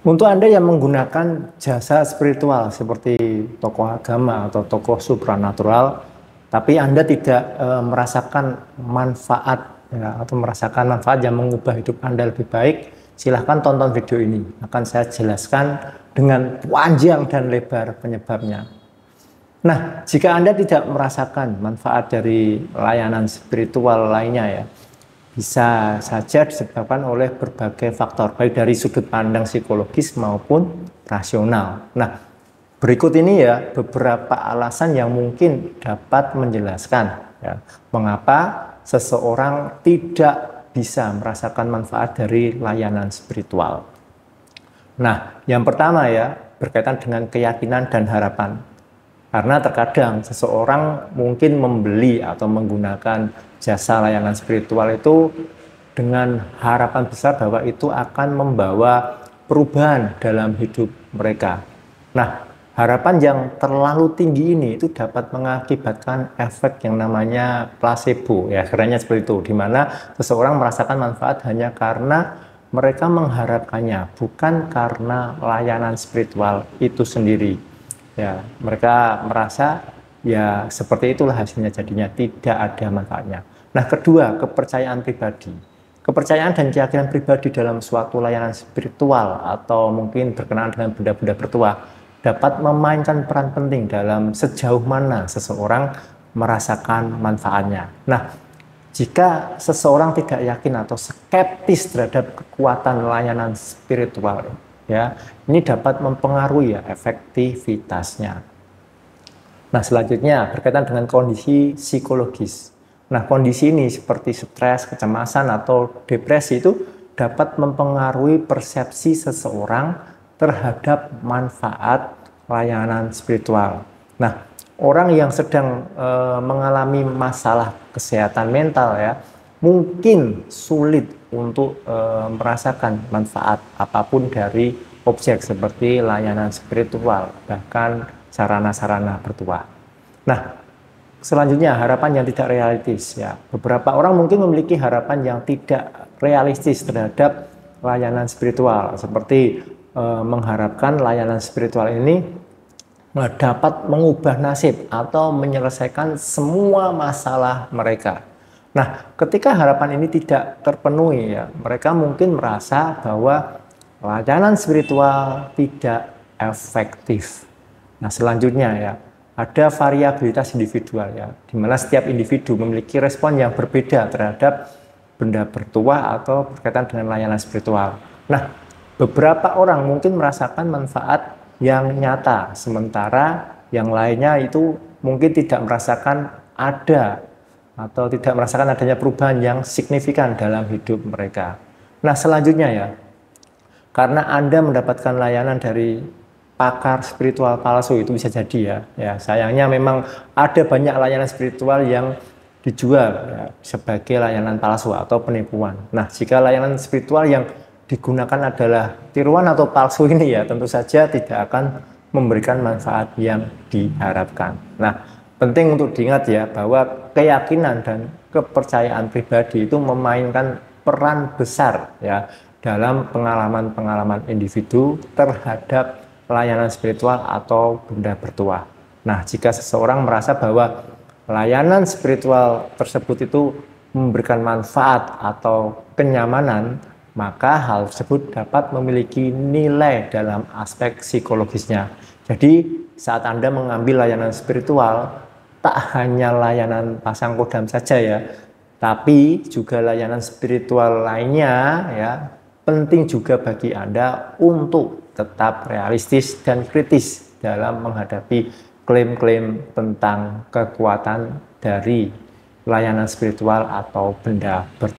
Untuk Anda yang menggunakan jasa spiritual seperti tokoh agama atau tokoh supranatural, tapi Anda tidak merasakan manfaat ya, atau merasakan manfaat yang mengubah hidup Anda lebih baik, silahkan tonton video ini. Akan saya jelaskan dengan panjang dan lebar penyebabnya. Nah, jika Anda tidak merasakan manfaat dari layanan spiritual lainnya ya, bisa saja disebabkan oleh berbagai faktor, baik dari sudut pandang psikologis maupun rasional. Nah, berikut ini ya beberapa alasan yang mungkin dapat menjelaskan ya, mengapa seseorang tidak bisa merasakan manfaat dari layanan spiritual. Nah, yang pertama ya, berkaitan dengan keyakinan dan harapan. Karena terkadang seseorang mungkin membeli atau menggunakan jasa layanan spiritual itu dengan harapan besar bahwa itu akan membawa perubahan dalam hidup mereka. Nah, harapan yang terlalu tinggi ini itu dapat mengakibatkan efek yang namanya placebo, ya kerennya seperti itu, di mana seseorang merasakan manfaat hanya karena mereka mengharapkannya, bukan karena layanan spiritual itu sendiri. Ya, mereka merasa ya seperti itulah hasilnya, jadinya tidak ada manfaatnya. Nah, kedua, kepercayaan pribadi. Kepercayaan dan keyakinan pribadi dalam suatu layanan spiritual atau mungkin berkenaan dengan benda-benda bertuah dapat memainkan peran penting dalam sejauh mana seseorang merasakan manfaatnya. Nah, jika seseorang tidak yakin atau skeptis terhadap kekuatan layanan spiritual, ya, ini dapat mempengaruhi ya efektivitasnya. Nah, selanjutnya berkaitan dengan kondisi psikologis. Nah, kondisi ini seperti stres, kecemasan, atau depresi itu dapat mempengaruhi persepsi seseorang terhadap manfaat layanan spiritual. Nah, orang yang sedang mengalami masalah kesehatan mental ya, mungkin sulit untuk merasakan manfaat apapun dari objek seperti layanan spiritual, bahkan sarana-sarana bertuah. Nah, selanjutnya harapan yang tidak realistis ya. Beberapa orang mungkin memiliki harapan yang tidak realistis terhadap layanan spiritual, seperti mengharapkan layanan spiritual ini dapat mengubah nasib atau menyelesaikan semua masalah mereka. Nah, ketika harapan ini tidak terpenuhi ya, mereka mungkin merasa bahwa layanan spiritual tidak efektif. Nah, selanjutnya ya, ada variabilitas individual ya, di mana setiap individu memiliki respon yang berbeda terhadap benda bertuah atau berkaitan dengan layanan spiritual. Nah, beberapa orang mungkin merasakan manfaat yang nyata, sementara yang lainnya itu mungkin tidak merasakan ada atau tidak merasakan adanya perubahan yang signifikan dalam hidup mereka. Nah, selanjutnya ya, karena Anda mendapatkan layanan dari pakar spiritual palsu, itu bisa jadi ya sayangnya memang ada banyak layanan spiritual yang dijual ya, sebagai layanan palsu atau penipuan. Nah, jika layanan spiritual yang digunakan adalah tiruan atau palsu ini ya, tentu saja tidak akan memberikan manfaat yang diharapkan. Nah, penting untuk diingat ya, bahwa keyakinan dan kepercayaan pribadi itu memainkan peran besar ya dalam pengalaman-pengalaman individu terhadap layanan spiritual atau benda bertuah. Nah, jika seseorang merasa bahwa layanan spiritual tersebut itu memberikan manfaat atau kenyamanan, maka hal tersebut dapat memiliki nilai dalam aspek psikologisnya. Jadi, saat Anda mengambil layanan spiritual, tak hanya layanan pasang kodam saja ya, tapi juga layanan spiritual lainnya ya, penting juga bagi Anda untuk tetap realistis dan kritis dalam menghadapi klaim-klaim tentang kekuatan dari layanan spiritual atau benda bertuah.